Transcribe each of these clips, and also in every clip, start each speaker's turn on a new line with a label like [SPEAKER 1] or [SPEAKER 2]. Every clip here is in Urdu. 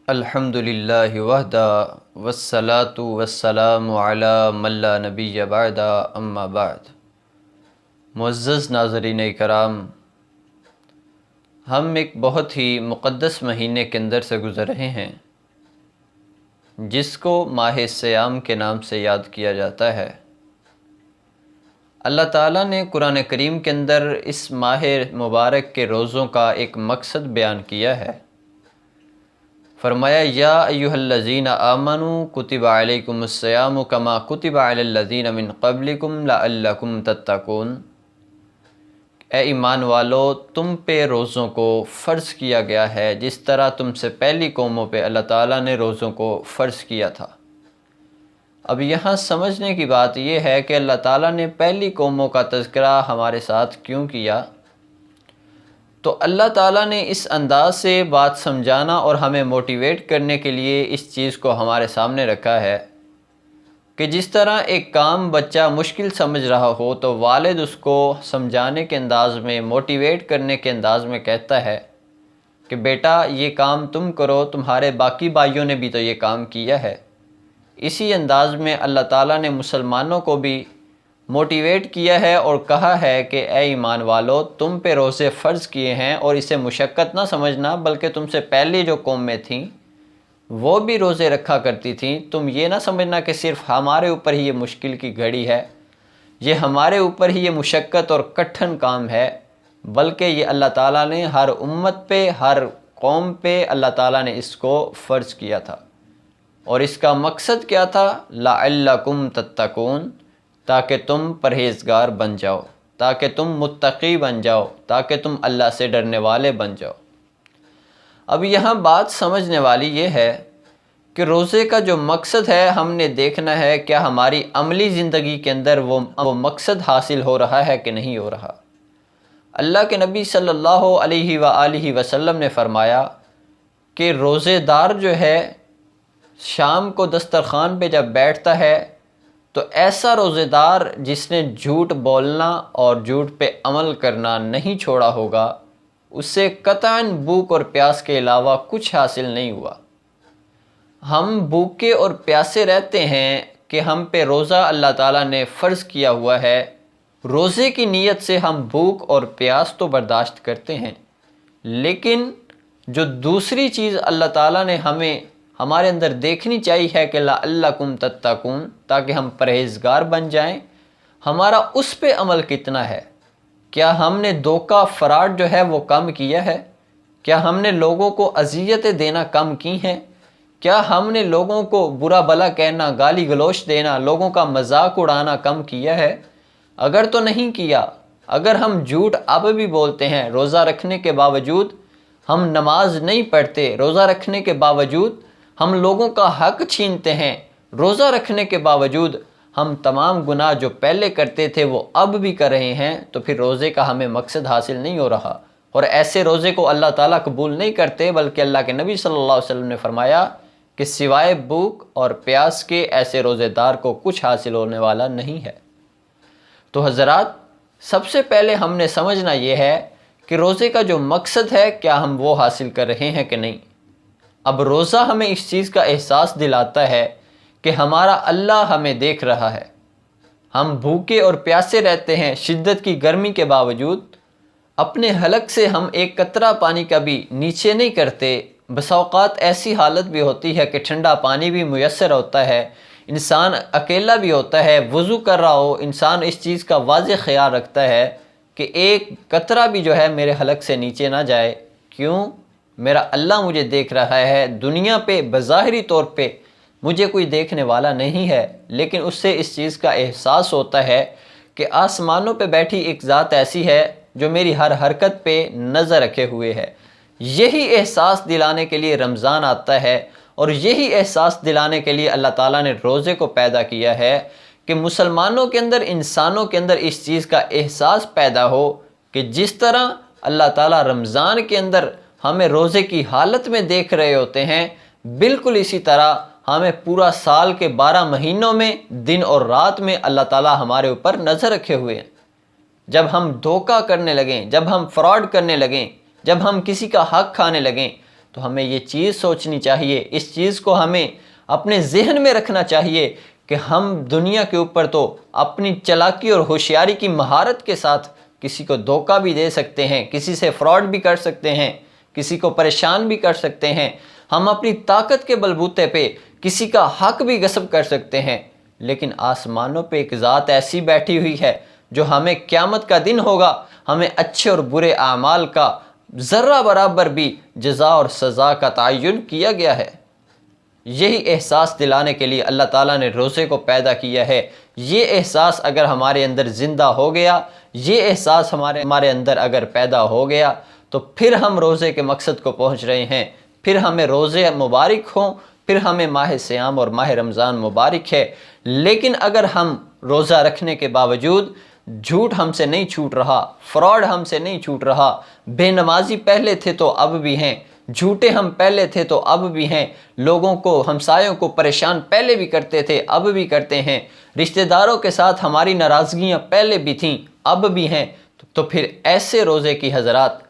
[SPEAKER 1] الحمد للہ وحدہ والصلاة والسلام علی من لا نبی بعد اما بعد۔ معزز ناظرین کرام، ہم ایک بہت ہی مقدس مہینے کے اندر سے گزر رہے ہیں جس کو ماہ صیام کے نام سے یاد کیا جاتا ہے۔ اللہ تعالیٰ نے قرآن کریم کے اندر اس ماہ مبارک کے روزوں کا ایک مقصد بیان کیا ہے۔ فرمایا یا ایھا الذین آمنوا کتب علیکم الصیام کما کتب علی الذین من قبلکم لعلکم تتقون۔ اے ایمان والو، تم پہ روزوں کو فرض کیا گیا ہے جس طرح تم سے پہلی قوموں پہ اللہ تعالیٰ نے روزوں کو فرض کیا تھا۔ اب یہاں سمجھنے کی بات یہ ہے کہ اللہ تعالیٰ نے پہلی قوموں کا تذکرہ ہمارے ساتھ کیوں کیا؟ تو اللہ تعالیٰ نے اس انداز سے بات سمجھانا اور ہمیں موٹیویٹ کرنے کے لیے اس چیز کو ہمارے سامنے رکھا ہے کہ جس طرح ایک کام بچہ مشکل سمجھ رہا ہو تو والد اس کو سمجھانے کے انداز میں، موٹیویٹ کرنے کے انداز میں کہتا ہے کہ بیٹا یہ کام تم کرو، تمہارے باقی بھائیوں نے بھی تو یہ کام کیا ہے۔ اسی انداز میں اللہ تعالیٰ نے مسلمانوں کو بھی موٹیویٹ کیا ہے اور کہا ہے کہ اے ایمان والو، تم پہ روزے فرض کیے ہیں اور اسے مشقت نہ سمجھنا، بلکہ تم سے پہلے جو قومیں تھیں وہ بھی روزے رکھا کرتی تھیں۔ تم یہ نہ سمجھنا کہ صرف ہمارے اوپر ہی یہ مشکل کی گھڑی ہے، یہ ہمارے اوپر ہی یہ مشقت اور کٹھن کام ہے، بلکہ یہ اللہ تعالیٰ نے ہر امت پہ، ہر قوم پہ اللہ تعالیٰ نے اس کو فرض کیا تھا۔ اور اس کا مقصد کیا تھا؟ لعلکم تتقون، تاکہ تم پرہیزگار بن جاؤ، تاکہ تم متقی بن جاؤ، تاکہ تم اللہ سے ڈرنے والے بن جاؤ۔ اب یہاں بات سمجھنے والی یہ ہے کہ روزے کا جو مقصد ہے ہم نے دیکھنا ہے کیا ہماری عملی زندگی کے اندر وہ مقصد حاصل ہو رہا ہے کہ نہیں ہو رہا۔ اللہ کے نبی صلی اللہ علیہ وآلہ وسلم نے فرمایا کہ روزے دار جو ہے شام کو دسترخوان پہ جب بیٹھتا ہے تو ایسا روزے دار جس نے جھوٹ بولنا اور جھوٹ پہ عمل کرنا نہیں چھوڑا ہوگا، اس سے قطعاً بھوک اور پیاس کے علاوہ کچھ حاصل نہیں ہوا۔ ہم بھوکے اور پیاسے رہتے ہیں کہ ہم پہ روزہ اللہ تعالیٰ نے فرض کیا ہوا ہے، روزے کی نیت سے ہم بھوک اور پیاس تو برداشت کرتے ہیں، لیکن جو دوسری چیز اللہ تعالیٰ نے ہمارے اندر دیکھنی چاہیے ہے کہ لعلکم تتقون، تاکہ ہم پرہیزگار بن جائیں، ہمارا اس پہ عمل کتنا ہے؟ کیا ہم نے دھوکہ فراڈ جو ہے وہ کم کیا ہے؟ کیا ہم نے لوگوں کو اذیتیں دینا کم کی ہیں؟ کیا ہم نے لوگوں کو برا بھلا کہنا، گالی گلوچ دینا، لوگوں کا مذاق اڑانا کم کیا ہے؟ اگر تو نہیں کیا، اگر ہم جھوٹ اب بھی بولتے ہیں، روزہ رکھنے کے باوجود ہم نماز نہیں پڑھتے، روزہ رکھنے کے باوجود ہم لوگوں کا حق چھینتے ہیں، روزہ رکھنے کے باوجود ہم تمام گناہ جو پہلے کرتے تھے وہ اب بھی کر رہے ہیں، تو پھر روزے کا ہمیں مقصد حاصل نہیں ہو رہا، اور ایسے روزے کو اللہ تعالیٰ قبول نہیں کرتے، بلکہ اللہ کے نبی صلی اللہ علیہ وسلم نے فرمایا کہ سوائے بھوک اور پیاس کے ایسے روزے دار کو کچھ حاصل ہونے والا نہیں ہے۔ تو حضرات، سب سے پہلے ہم نے سمجھنا یہ ہے کہ روزے کا جو مقصد ہے کیا ہم وہ حاصل کر رہے ہیں کہ نہیں۔ اب روزہ ہمیں اس چیز کا احساس دلاتا ہے کہ ہمارا اللہ ہمیں دیکھ رہا ہے۔ ہم بھوکے اور پیاسے رہتے ہیں شدت کی گرمی کے باوجود، اپنے حلق سے ہم ایک قطرہ پانی کا بھی نیچے نہیں کرتے۔ بس اوقات ایسی حالت بھی ہوتی ہے کہ ٹھنڈا پانی بھی میسر ہوتا ہے، انسان اکیلا بھی ہوتا ہے، وضو کر رہا ہو، انسان اس چیز کا واضح خیال رکھتا ہے کہ ایک قطرہ بھی جو ہے میرے حلق سے نیچے نہ جائے۔ کیوں؟ میرا اللہ مجھے دیکھ رہا ہے۔ دنیا پہ بظاہری طور پہ مجھے کوئی دیکھنے والا نہیں ہے، لیکن اس سے اس چیز کا احساس ہوتا ہے کہ آسمانوں پہ بیٹھی ایک ذات ایسی ہے جو میری ہر حرکت پہ نظر رکھے ہوئے ہے۔ یہی احساس دلانے کے لیے رمضان آتا ہے، اور یہی احساس دلانے کے لیے اللہ تعالیٰ نے روزے کو پیدا کیا ہے کہ مسلمانوں کے اندر، انسانوں کے اندر اس چیز کا احساس پیدا ہو کہ جس طرح اللہ تعالیٰ رمضان کے اندر ہمیں روزے کی حالت میں دیکھ رہے ہوتے ہیں، بالکل اسی طرح ہمیں پورا سال کے 12 مہینوں میں دن اور رات میں اللہ تعالیٰ ہمارے اوپر نظر رکھے ہوئے ہیں۔ جب ہم دھوکہ کرنے لگیں، جب ہم فراڈ کرنے لگیں، جب ہم کسی کا حق کھانے لگیں، تو ہمیں یہ چیز سوچنی چاہیے، اس چیز کو ہمیں اپنے ذہن میں رکھنا چاہیے کہ ہم دنیا کے اوپر تو اپنی چالاکی اور ہوشیاری کی مہارت کے ساتھ کسی کو دھوکہ بھی دے سکتے ہیں، کسی سے فراڈ بھی کر سکتے ہیں، کسی کو پریشان بھی کر سکتے ہیں، ہم اپنی طاقت کے بلبوتے پہ کسی کا حق بھی غصب کر سکتے ہیں، لیکن آسمانوں پہ ایک ذات ایسی بیٹھی ہوئی ہے جو ہمیں قیامت کا دن ہوگا ہمیں اچھے اور برے اعمال کا ذرہ برابر بھی جزا اور سزا کا تعین کیا گیا ہے۔ یہی احساس دلانے کے لیے اللہ تعالیٰ نے روزے کو پیدا کیا ہے۔ یہ احساس اگر ہمارے اندر زندہ ہو گیا، یہ احساس ہمارے اندر اگر پیدا ہو گیا تو پھر ہم روزے کے مقصد کو پہنچ رہے ہیں، پھر ہمیں روزے مبارک ہوں، پھر ہمیں ماہ صیام اور ماہ رمضان مبارک ہے۔ لیکن اگر ہم روزہ رکھنے کے باوجود جھوٹ ہم سے نہیں چھوٹ رہا، فراڈ ہم سے نہیں چھوٹ رہا، بے نمازی پہلے تھے تو اب بھی ہیں، جھوٹے ہم پہلے تھے تو اب بھی ہیں، لوگوں کو ہمسایوں کو پریشان پہلے بھی کرتے تھے اب بھی کرتے ہیں، رشتہ داروں کے ساتھ ہماری ناراضگیاں پہلے بھی تھیں اب بھی ہیں، تو پھر ایسے روزے کی حضرات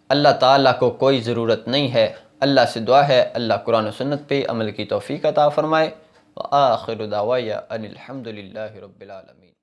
[SPEAKER 1] اللہ تعالیٰ کو کوئی ضرورت نہیں ہے۔ اللہ سے دعا ہے اللہ قرآن و سنت پہ عمل کی توفیق عطا فرمائے۔ وآخر دعوایا ان الحمد للہ رب العالمین۔